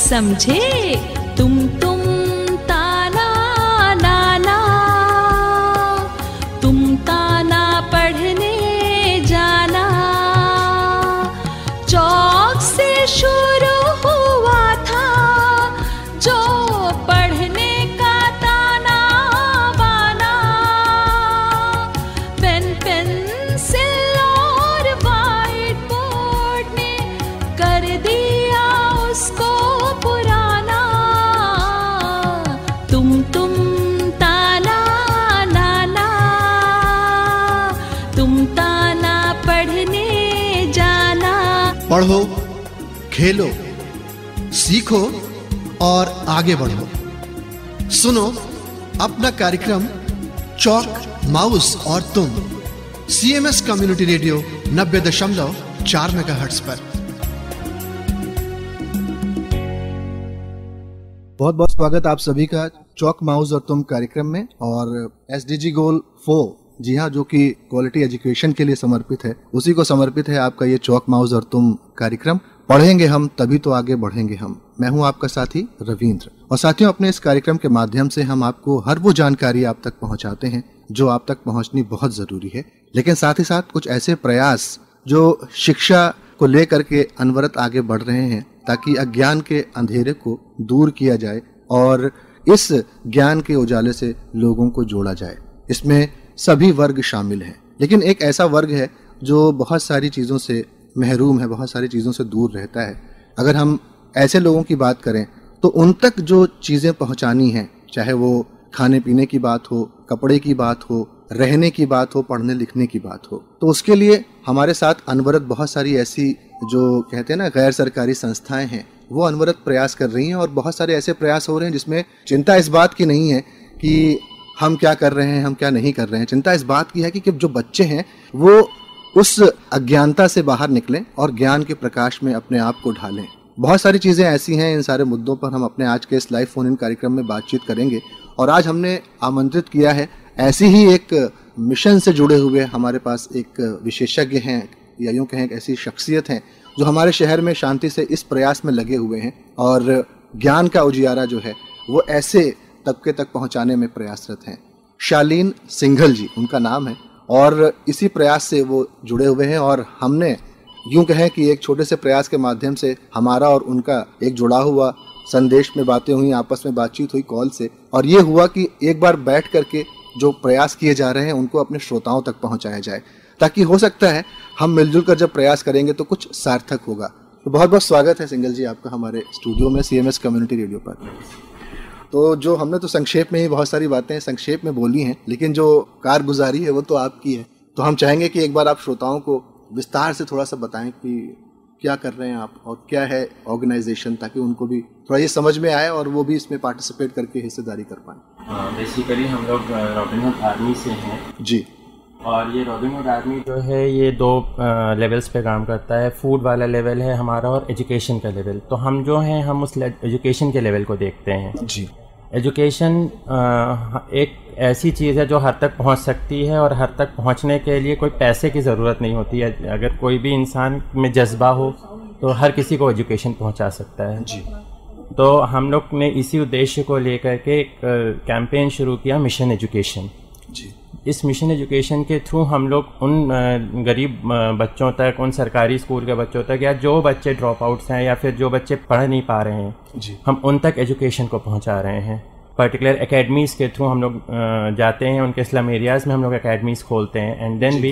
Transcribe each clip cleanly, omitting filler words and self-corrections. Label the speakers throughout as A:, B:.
A: समझे तुम ताना नाना, तुम ताना पढ़ने जाना। चौक से शुरू हुआ था जो पढ़ने का ताना बाना, पेन पेंसिल और व्हाइट बोर्ड ने कर दिया उसको पुराना। तुम ताना नाना, तुम ताना पढ़ने जाना।
B: पढ़ो, खेलो, सीखो और आगे बढ़ो। सुनो अपना कार्यक्रम चौक माउस और तुम CMS कम्युनिटी रेडियो 90.4 मेगाहर्ट्ज पर। बहुत बहुत स्वागत आप सभी का चौक माउस और तुम कार्यक्रम में। और SDG गोल 4, जी हाँ, जो कि क्वालिटी एजुकेशन के लिए समर्पित है, उसी को समर्पित है आपका ये चौक माउस और तुम कार्यक्रम। पढ़ेंगे हम तभी तो आगे बढ़ेंगे हम। मैं हूं आपका साथी रविंद्र। और साथियों, अपने इस कार्यक्रम के माध्यम से हम आपको हर वो जानकारी आप तक पहुंचाते हैं जो आप तक पहुंचनी बहुत जरूरी है, लेकिन साथ ही साथ कुछ ऐसे प्रयास जो शिक्षा को लेकर के अनवरत आगे बढ़ रहे हैं ताकि अज्ञान के अंधेरे को दूर किया जाए और इस ज्ञान के उजाले से लोगों को जोड़ा जाए। इसमें सभी वर्ग शामिल हैं, लेकिन एक ऐसा वर्ग है जो बहुत सारी चीज़ों से महरूम है, बहुत सारी चीज़ों से दूर रहता है। अगर हम ऐसे लोगों की बात करें तो उन तक जो चीज़ें पहुंचानी हैं, चाहे वो खाने पीने की बात हो, कपड़े की बात हो, रहने की बात हो, पढ़ने लिखने की बात हो, तो उसके लिए हमारे साथ अनवरत बहुत सारी ऐसी जो कहते हैं ना गैर सरकारी संस्थाएं हैं, वो अनवरत प्रयास कर रही हैं। और बहुत सारे ऐसे प्रयास हो रहे हैं जिसमें चिंता इस बात की नहीं है कि हम क्या कर रहे हैं, हम क्या नहीं कर रहे हैं। चिंता इस बात की है कि जो बच्चे हैं वो उस अज्ञानता से बाहर निकलें और ज्ञान के प्रकाश में अपने आप को ढालें। बहुत सारी चीज़ें ऐसी हैं, इन सारे मुद्दों पर हम अपने आज के इस लाइव फोन इन कार्यक्रम में बातचीत करेंगे। और आज हमने आमंत्रित किया है ऐसी ही एक मिशन से जुड़े हुए हमारे पास एक विशेषज्ञ हैं, या यूँ कहें एक ऐसी शख्सियत हैं जो हमारे शहर में शांति से इस प्रयास में लगे हुए हैं और ज्ञान का उजियारा जो है वो ऐसे तबके तक पहुँचाने में प्रयासरत हैं। शालीन सिंघल जी उनका नाम है और इसी प्रयास से वो जुड़े हुए हैं। और हमने यूं कहें कि एक छोटे से प्रयास के माध्यम से हमारा और उनका एक जुड़ा हुआ संदेश में बातें हुई, आपस में बातचीत हुई कॉल से, और ये हुआ कि एक बार बैठ करके जो प्रयास किए जा रहे हैं उनको अपने श्रोताओं तक पहुंचाया जाए, ताकि हो सकता है हम मिलजुल कर जब प्रयास करेंगे तो कुछ सार्थक होगा। तो बहुत बहुत स्वागत है सिंघल जी आपका हमारे स्टूडियो में CMS कम्युनिटी रेडियो पर। तो जो हमने तो संक्षेप में ही बहुत सारी बातें संक्षेप में बोली हैं, लेकिन जो कारगुजारी है वो तो आपकी है। तो हम चाहेंगे कि एक बार आप श्रोताओं को विस्तार से थोड़ा सा बताएं कि क्या कर रहे हैं आप और क्या है ऑर्गेनाइजेशन, ताकि उनको भी थोड़ा ये समझ में आए और वो भी इसमें पार्टिसिपेट करके हिस्सेदारी कर पाएँ।
C: बेसिकली हम लोग रॉबिन हुड आर्मी से हैं
B: जी।
C: और ये रॉबिन हुड आर्मी जो है ये 2 लेवल्स पे काम करता है। फूड वाला लेवल है हमारा और एजुकेशन का लेवल। तो हम जो हैं हम उस एजुकेशन के लेवल को देखते हैं
B: जी।
C: एजुकेशन एक ऐसी चीज़ है जो हर तक पहुंच सकती है और हर तक पहुंचने के लिए कोई पैसे की ज़रूरत नहीं होती है। अगर कोई भी इंसान में जज्बा हो तो हर किसी को एजुकेशन पहुंचा सकता है
B: जी।
C: तो हम लोग ने इसी उद्देश्य को लेकर के एक कैंपेन शुरू किया, मिशन एजुकेशन
B: जी।
C: इस मिशन एजुकेशन के थ्रू हम लोग उन गरीब बच्चों तक, उन सरकारी स्कूल के बच्चों तक, या जो बच्चे ड्रॉप आउट्स हैं या फिर जो बच्चे पढ़ नहीं पा रहे हैं
B: जी,
C: हम उन तक एजुकेशन को पहुंचा रहे हैं। पर्टिकुलर एकेडमीज़ के थ्रू हम लोग जाते हैं, उनके स्लम एरियाज़ में हम लोग एकेडमीज़ खोलते हैं and then we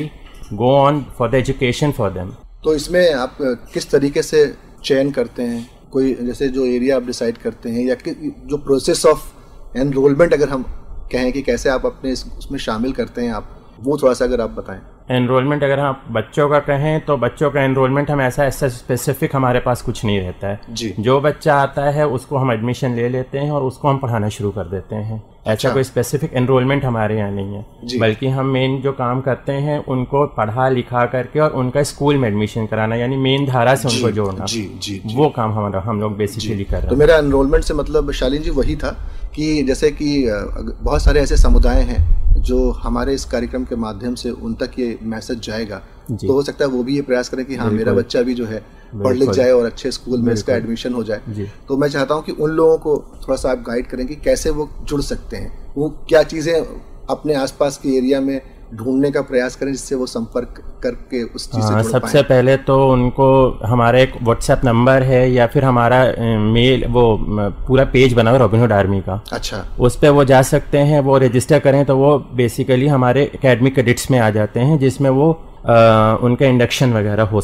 C: go on for the education for them.
B: तो इसमें आप किस तरीके से चयन करते हैं, कोई जैसे जो एरिया आप डिसाइड करते हैं, या जो प्रोसेस ऑफ एनरोलमेंट अगर हम कहें कि कैसे आप अपने उसमें शामिल करते हैं आप, वो थोड़ा सा अगर आप बताएं।
C: एनरोलमेंट अगर आप बच्चों का कहें तो बच्चों का एनरोलमेंट हम ऐसा स्पेसिफिक हमारे पास कुछ नहीं रहता है
B: जी।
C: जो बच्चा आता है उसको हम एडमिशन ले लेते हैं और उसको हम पढ़ाना शुरू कर देते हैं। ऐसा कोई स्पेसिफिक एनरोलमेंट हमारे यहाँ नहीं है, बल्कि हम मेन जो काम करते हैं उनको पढ़ा लिखा करके और उनका स्कूल में एडमिशन कराना, यानी मेन धारा से उनको जोड़ना। जी, वो काम हमारा हम लोग बेसिकली कर रहे हैं।
B: तो मेरा एनरोलमेंट से मतलब शालीन जी वही था कि जैसे कि बहुत सारे ऐसे समुदाय हैं जो हमारे इस कार्यक्रम के माध्यम से उन तक ये मैसेज जाएगा, तो हो सकता है वो भी ये प्रयास करें कि हाँ मेरा बच्चा भी जो है पढ़ लिख जाए और अच्छे स्कूल में इसका एडमिशन हो जाए। तो मैं चाहता हूँ कि उन लोगों को थोड़ा सा आप गाइड करें कि कैसे वो जुड़ सकते हैं, वो क्या चीज़ें अपने आसपास के एरिया में ढूंढने का प्रयास करें जिससे वो संपर्क करके उस चीज़ से जुड़ पाएं।
C: सबसे पहले तो उनको हमारा एक व्हाट्सएप नंबर है या फिर हमारा मेल, वो पूरा पेज बना हुआ रॉबिनहुड आर्मी का, अच्छा, उस पर वो जा सकते हैं। वो रजिस्टर करें तो वो बेसिकली हमारे एकेडमिक क्रेडिट्स में आ जाते हैं, जिसमें वो उनका इंडक्शन वगैरह हो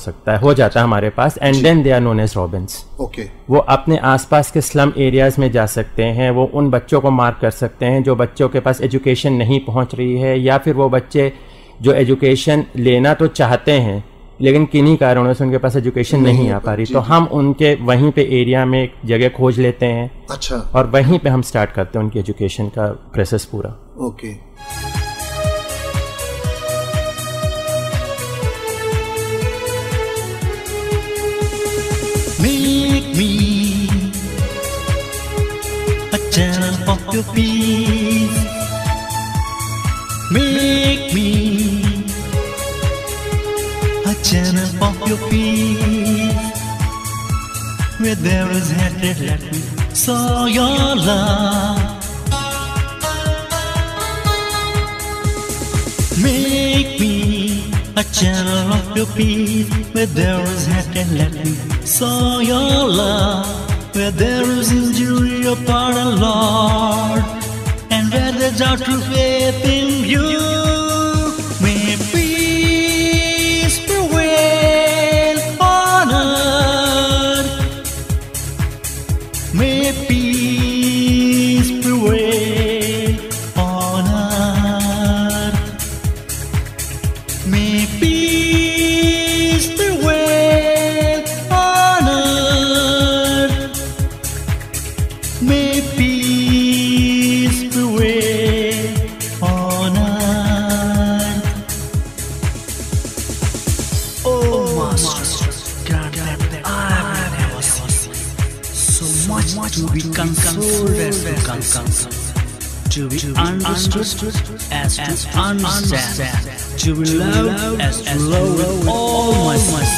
C: जाता है हमारे पास, and then they are known as robins. Okay, वो अपने आसपास के स्लम एरियाज में जा सकते हैं, वो उन बच्चों को मार्क कर सकते हैं जो बच्चों के पास एजुकेशन नहीं पहुंच रही है, या फिर वो बच्चे जो एजुकेशन लेना तो चाहते हैं लेकिन किन्हीं कारणों से उनके पास एजुकेशन नहीं आ पा रही, तो हम उनके वहीं पे एरिया में एक जगह खोज लेते हैं, अच्छा, और वहीं पे हम स्टार्ट करते हैं उनकी एजुकेशन का प्रोसेस पूरा। Okay,
D: Make me a channel of your peace. Make me a channel of your peace. Where there is hatred, let me sow your love. Make me a channel of your peace. Where there is hatred, let me sow your love. Where there is injury, your pardon, Lord. And where there's our true faith in you, may peace prevail on earth. May peace prevail on earth. May peace prevail on earth. May peace prevail on earth. Oh Master, grant that I have never seen so much to be consoled as to console, to be understood as to understand, to be loved as to love with all my might.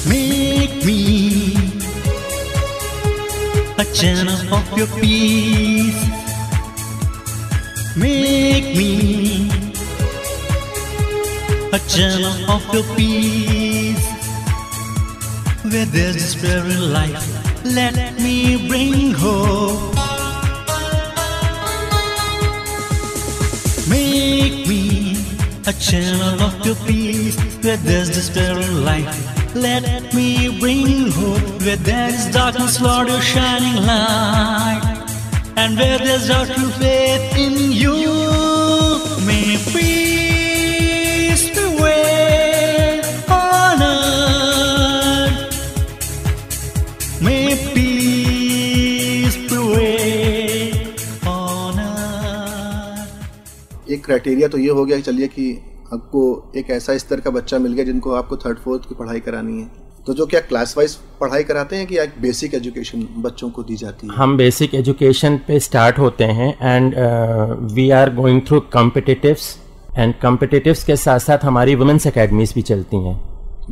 D: Make me a channel of your peace. Make me a channel of your peace. Where there's despair in life, let me bring hope. Make me a channel of your peace. Where there's despair in life, let me bring hope. Where there is darkness, Lord, your shining light. And where there's our true faith in you, may peace prevail on earth. May peace prevail on earth.
B: एक criteria तो ये हो गया कि चलिए कि आपको एक ऐसा स्तर का बच्चा मिल गया जिनको आपको 3rd 4th की पढ़ाई करानी है, तो जो क्या क्लास वाइज पढ़ाई कराते हैं कि एक बेसिक एजुकेशन बच्चों को दी जाती है?
C: हम बेसिक एजुकेशन पे स्टार्ट होते हैं and we are going through competitives, and competitives के साथ साथ हमारी वुमेन्स एकेडमीज भी चलती हैं।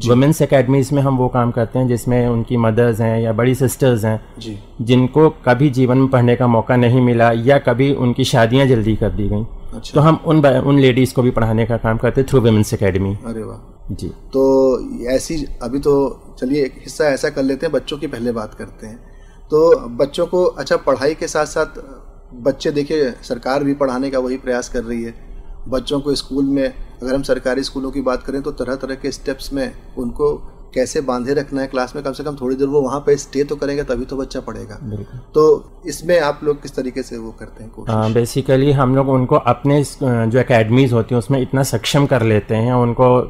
C: वुमेन्स एकेडमीज में हम वो काम करते हैं जिसमें उनकी मदर्स हैं या बड़ी सिस्टर्स हैं जी, जिनको कभी जीवन में पढ़ने का मौका नहीं मिला या कभी उनकी शादियां जल्दी कर दी गई। अच्छा। तो हम उन लेडीज को भी पढ़ाने का काम करते हैं थ्रू वुमेन्स एकेडमी।
B: अरे वाह जी। तो ऐसी अभी तो चलिए एक हिस्सा ऐसा कर लेते हैं, बच्चों की पहले बात करते हैं। तो बच्चों को अच्छा पढ़ाई के साथ साथ बच्चे देखिए सरकार भी पढ़ाने का वही प्रयास कर रही है। बच्चों को स्कूल में अगर हम सरकारी स्कूलों की बात करें तो तरह तरह के स्टेप्स में उनको कैसे बांधे रखना है क्लास में, कम से कम थोड़ी देर वो वहाँ पे स्टे तो करेंगे तभी तो बच्चा पढ़ेगा। तो इसमें आप लोग किस तरीके से वो करते हैं?
C: बेसिकली हम लोग उनको अपने जो एकेडमीज होती हैं उसमें इतना सक्षम कर लेते हैं, उनको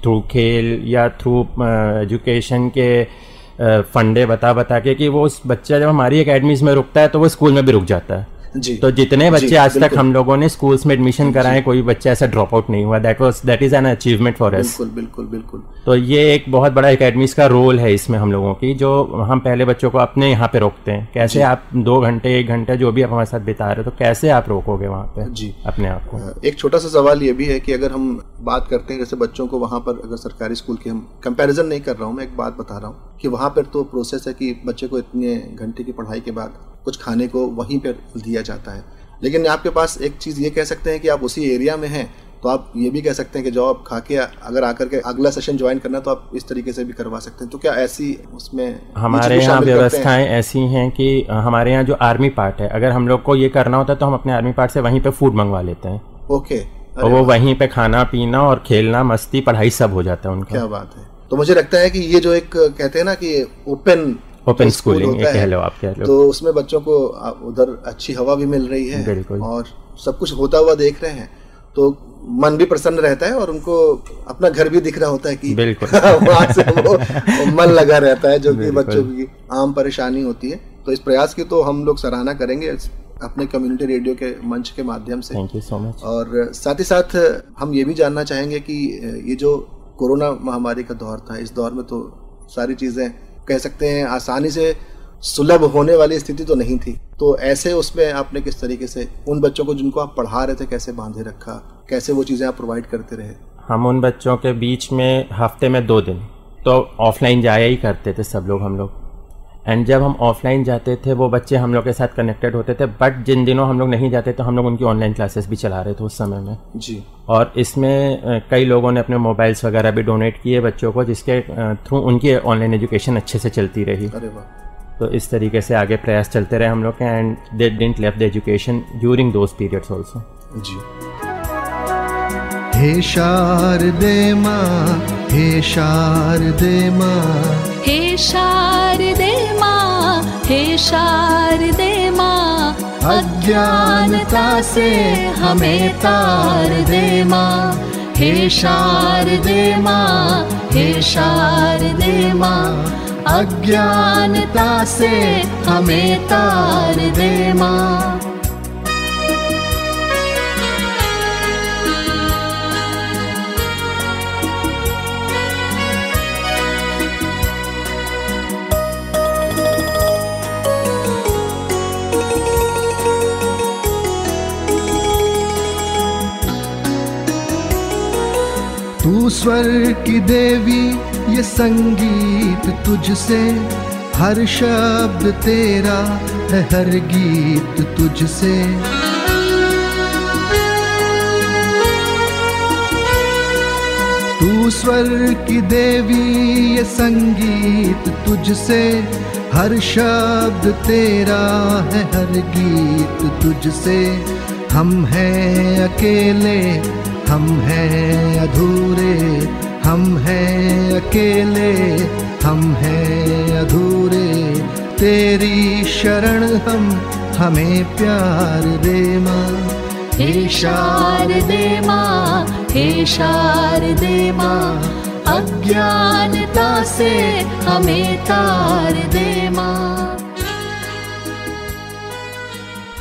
C: थ्रू खेल या थ्रू एजुकेशन के फंडे बता के कि वो उस बच्चा जब हमारी एकेडमीज में रुकता है तो वो स्कूल में भी रुक जाता है।
B: जी।
C: तो जितने बच्चे आज तक
B: बिल्कुल।
C: हम लोगों ने स्कूल्स में एडमिशन कराए, कोई बच्चा ऐसा ड्रॉप आउट नहीं हुआ। That is an achievement for us.
B: बिल्कुल बिल्कुल बिल्कुल।
C: तो ये एक बहुत बड़ा एकेडमीज का रोल है इसमें हम लोगों की, जो हम पहले बच्चों को अपने यहाँ पे रोकते हैं। कैसे आप 2 घंटे 1 घंटे जो भी आप हमारे साथ बिता रहे हो, तो कैसे आप रोकोगे वहाँ पे
B: जी
C: अपने आप को?
B: एक छोटा सा सवाल ये भी है कि अगर हम बात करते हैं जैसे बच्चों को वहाँ पर, अगर सरकारी स्कूल की, हम कंपैरिजन नहीं कर रहा हूँ, मैं एक बात बता रहा हूँ कि वहाँ पर तो प्रोसेस है कि बच्चे को इतने घंटे की पढ़ाई के बाद कुछ खाने को वहीं पर दिया जाता है। लेकिन आपके पास एक चीज़ ये कह सकते हैं कि आप उसी एरिया में हैं, तो आप ये भी कह सकते हैं कि जो आप खा के अगर आकर के अगला सेशन ज्वाइन करना तो आप इस तरीके से भी करवा सकते हैं। तो क्या ऐसी उसमें
C: हमारे यहाँ व्यवस्थाएं ऐसी हैं कि हमारे यहाँ जो आर्मी पार्ट है, अगर हम लोग को ये करना होता है तो हम अपने आर्मी पार्ट से वहीं पे फूड मंगवा लेते हैं।
B: ओके।
C: और वो वहीं पे खाना पीना और खेलना मस्ती पढ़ाई सब हो जाता है उनका।
B: क्या बात है। तो मुझे लगता है कि ये जो एक कहते हैं ना कि ओपन
C: स्कूलिंग कह लो, आप कह लो,
B: तो उसमें बच्चों को उधर अच्छी हवा भी मिल रही है
C: बिल्कुल,
B: और सब कुछ होता हुआ देख रहे हैं, तो मन भी प्रसन्न रहता है और उनको अपना घर भी दिख रहा होता है कि
C: बिल्कुल
B: वहाँ से वो मन लगा रहता है, जो कि बच्चों की आम परेशानी होती है। तो इस प्रयास की तो हम लोग सराहना करेंगे अपने कम्युनिटी रेडियो के मंच के माध्यम से।
C: Thank you so much.
B: और साथ ही साथ हम ये भी जानना चाहेंगे कि ये जो कोरोना महामारी का दौर था, इस दौर में तो सारी चीज़ें कह सकते हैं आसानी से सुलभ होने वाली स्थिति तो नहीं थी, तो ऐसे उसमें आपने किस तरीके से उन बच्चों को जिनको आप पढ़ा रहे थे कैसे बांधे रखा, कैसे वो चीज़ें आप प्रोवाइड करते रहे?
C: हम उन बच्चों के बीच में हफ्ते में 2 दिन तो ऑफलाइन जाया ही करते थे सब लोग हम लोग। एंड जब हम ऑफलाइन जाते थे वो बच्चे हम लोग के साथ कनेक्टेड होते थे, बट जिन दिनों हम लोग नहीं जाते तो हम लोग उनकी ऑनलाइन क्लासेस भी चला रहे थे उस समय में
B: जी।
C: और इसमें कई लोगों ने अपने मोबाइल्स वगैरह भी डोनेट किए बच्चों को, जिसके थ्रू उनकी ऑनलाइन एजुकेशन अच्छे से चलती रही।
B: अरे वाह।
C: तो इस तरीके से आगे प्रयास चलते रहे हम लोग के, and they didn't left the education during those periods also.
B: जी।
E: हे शारदे माँ, हे शारदे माँ,
A: हे शारदे माँ, हे शारदे माँ,
E: अज्ञानता से हमें तार दे माँ। हे शारदे माँ, हे शारदे माँ, अज्ञानता से हमें तार दे माँ। तू स्वर की देवी, ये संगीत तुझसे, हर शब्द तेरा है, हर गीत तुझसे। तू स्वर की देवी, ये संगीत तुझसे, हर शब्द तेरा है, हर गीत तुझसे। हम हैं अकेले, हम हैं अधूरे, हम हैं अकेले, हम हैं अधूरे, तेरी शरण हम, हमें प्यार दे माँ।
A: हे शारदे माँ, हे शारदे माँ, अज्ञानता से हमें तार दे माँ।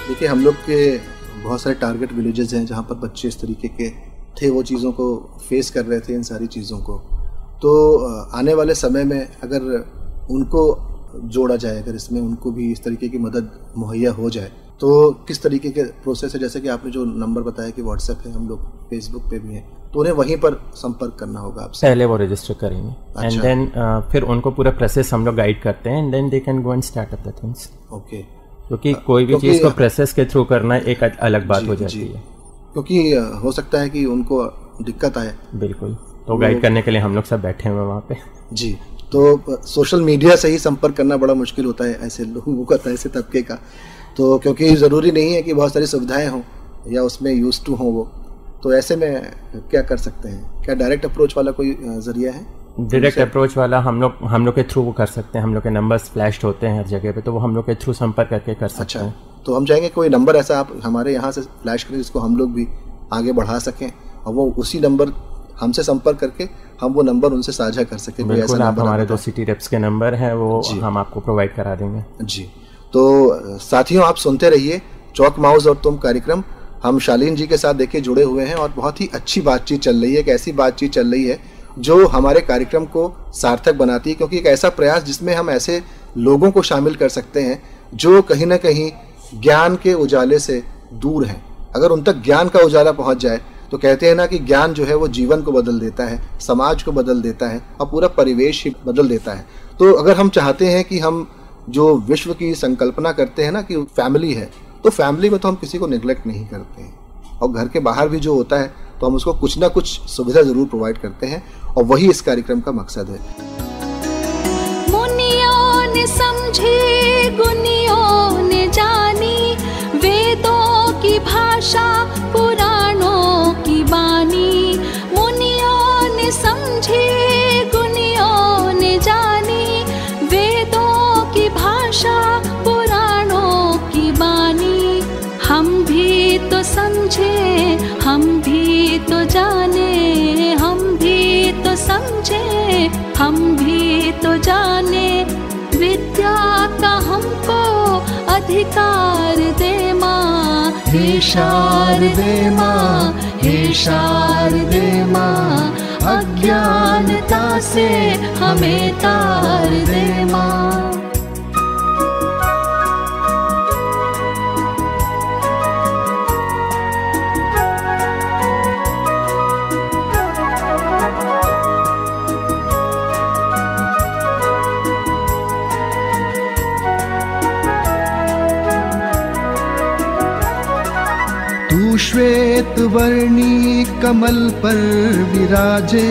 B: देखिए, हम लोग के बहुत सारे टारगेट विलेजेस हैं जहाँ पर बच्चे इस तरीके के थे, वो चीज़ों को फेस कर रहे थे, इन सारी चीज़ों को। तो आने वाले समय में अगर उनको जोड़ा जाए, अगर इसमें उनको भी इस तरीके की मदद मुहैया हो जाए, तो किस तरीके के प्रोसेस है? जैसे कि आपने जो नंबर बताया कि व्हाट्सएप है, हम लोग फेसबुक पे भी हैं, तो उन्हें वहीं पर संपर्क करना होगा आपसे।
C: पहले वो रजिस्टर करेंगे एंड देन फिर उनको पूरा प्रोसेस हम लोग गाइड करते हैं, and then they can go and start up the things.
B: Okay.
C: क्योंकि कोई भी चीज़ को प्रोसेस के थ्रू करना एक अलग बात हो जाती है,
B: क्योंकि हो सकता है कि उनको दिक्कत आए।
C: बिल्कुल, तो गाइड करने के लिए हम लोग सब बैठे हुए वहाँ पे।
B: जी। तो सोशल मीडिया से ही संपर्क करना बड़ा मुश्किल होता है ऐसे लोगों का, ऐसे तबके का, तो क्योंकि ज़रूरी नहीं है कि बहुत सारी सुविधाएं हों या उसमें यूज टू हों वो, तो ऐसे में क्या कर सकते हैं? क्या डायरेक्ट अप्रोच वाला कोई ज़रिया है?
C: डायरेक्ट अप्रोच वाला हम लोग के थ्रू वो कर सकते हैं। हम लोग के नंबर्स फ्लैश्ड होते हैं हर जगह पे, तो वो हम लोग के थ्रू संपर्क करके कर सकते हैं।
B: तो हम चाहेंगे कोई नंबर ऐसा आप हमारे यहाँ से फ्लैश करें जिसको हम लोग भी आगे बढ़ा सकें, और वो उसी नंबर हमसे संपर्क करके हम वो नंबर उनसे साझा कर सकें।
C: बिल्कुल, आप हमारे 2 सिटी रेप्स के नंबर हैं, वो हम आपको प्रोवाइड करा देंगे।
B: जी। तो साथियों, आप सुनते रहिए चौक माउस और तुम कार्यक्रम हम शालीन जी के साथ देखिए जुड़े हुए हैं और बहुत ही अच्छी बातचीत चल रही है। एक ऐसी बातचीत चल रही है जो हमारे कार्यक्रम को सार्थक बनाती है, क्योंकि एक ऐसा प्रयास जिसमें हम ऐसे लोगों को शामिल कर सकते हैं जो कहीं ना कहीं ज्ञान के उजाले से दूर हैं। अगर उन तक ज्ञान का उजाला पहुंच जाए तो कहते हैं ना कि ज्ञान जो है वो जीवन को बदल देता है, समाज को बदल देता है और पूरा परिवेश ही बदल देता है। तो अगर हम चाहते हैं कि हम जो विश्व की संकल्पना करते हैं ना कि फैमिली है, तो फैमिली में तो हम किसी को निगलेक्ट नहीं करते हैं, और घर के बाहर भी जो होता है तो हम उसको कुछ ना कुछ सुविधा जरूर प्रोवाइड करते हैं, और वही इस कार्यक्रम का मकसद है।
A: मुनियों ने समझी, गुनियों ने जानी, वेदों की भाषा, पुराणों की बानी। मुनियों ने समझी, गुनियों ने जानी, वेदों की भाषा, पुराणों की बानी। हम भी तो समझे, हम भी तो जाने, हम भी तो समझे, हम भी तो जाने। विद्या का हमको अधिकार दे माँ, हे शारदे माँ, हे शारदे माँ। अज्ञानता से हमें तार दे माँ।
E: श्वेत वर्णी कमल पर विराजे,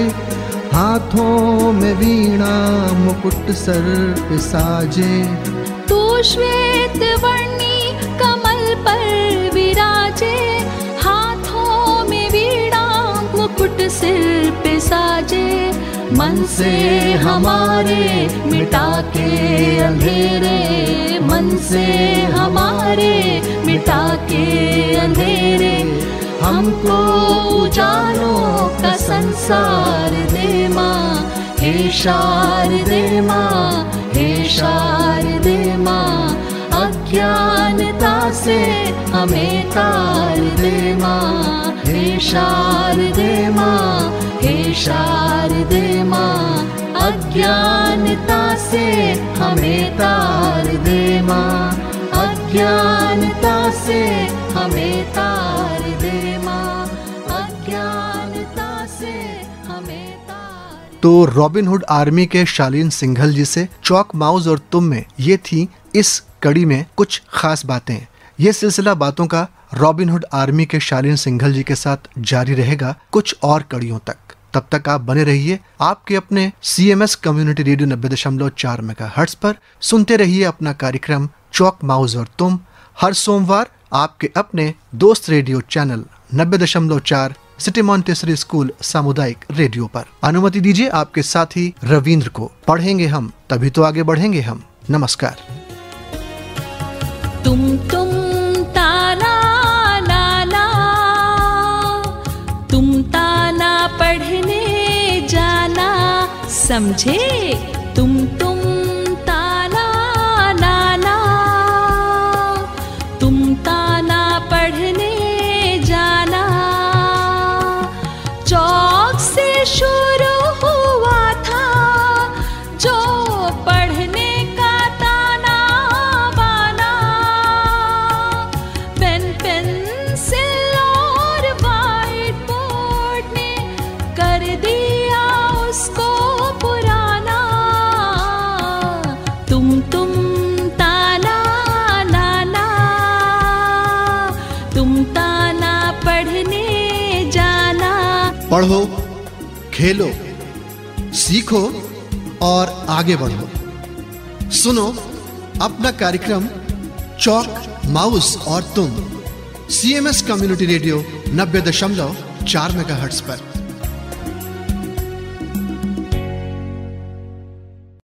E: हाथों में वीणा मुकुट सर पे साजे।
A: तू श्वेत वर्णी कमल पर विराजे, हाथों में वीणा मुकुट सिर पे साजे। मन से हमारे मिटा के अंधेरे, मन से हमारे मिटा के अंधेरे। हमको उजालों का संसार दे माँ, हे शारदे माँ, हे शारदे माँ। अज्ञानता से हमें तार दे माँ, हे शारदे माँ, हे शारदे माँ। अज्ञानता से हमें तार दे माँ, अज्ञानता से हमें तार दे माँ, अज्ञानता से हमें तार।
B: तो रॉबिनहुड आर्मी के शालीन सिंघल जी से चौक माउस और तुम में ये थी इस कड़ी में कुछ खास बातें। ये सिलसिला बातों का रॉबिनहुड आर्मी के शालीन सिंघल जी के साथ जारी रहेगा कुछ और कड़ियों तक। तब तक आप बने रहिए आपके अपने CMS कम्युनिटी रेडियो 90.4 मेगाहर्ट्ज पर। सुनते रहिए अपना कार्यक्रम चौक माउस और तुम हर सोमवार आपके अपने दोस्त radio channel 90.4 city Montessori school सामुदायिक रेडियो पर। अनुमति दीजिए आपके साथी रविंद्र को। पढ़ेंगे हम तभी तो आगे बढ़ेंगे हम। नमस्कार।
A: तुम ताना ला ला, तुम ताना पढ़ने जाना, समझे? तुम ताना ला ला, तुम ताना पढ़ने जाना। चौक से शुरू हुआ था जो पढ़ने का ताना बाना, पेन पेंसिल और व्हाइट बोर्ड ने कर दिया उसको पुराना। तुम ताना ला ला, तुम ताना पढ़ने जाना।
B: पढ़ो, खेलो, सीखो और आगे बढ़ो। सुनो अपना कार्यक्रम चौक माउस और तुम CMS कम्युनिटी रेडियो 90.4 मेगाहर्ट्ज पर।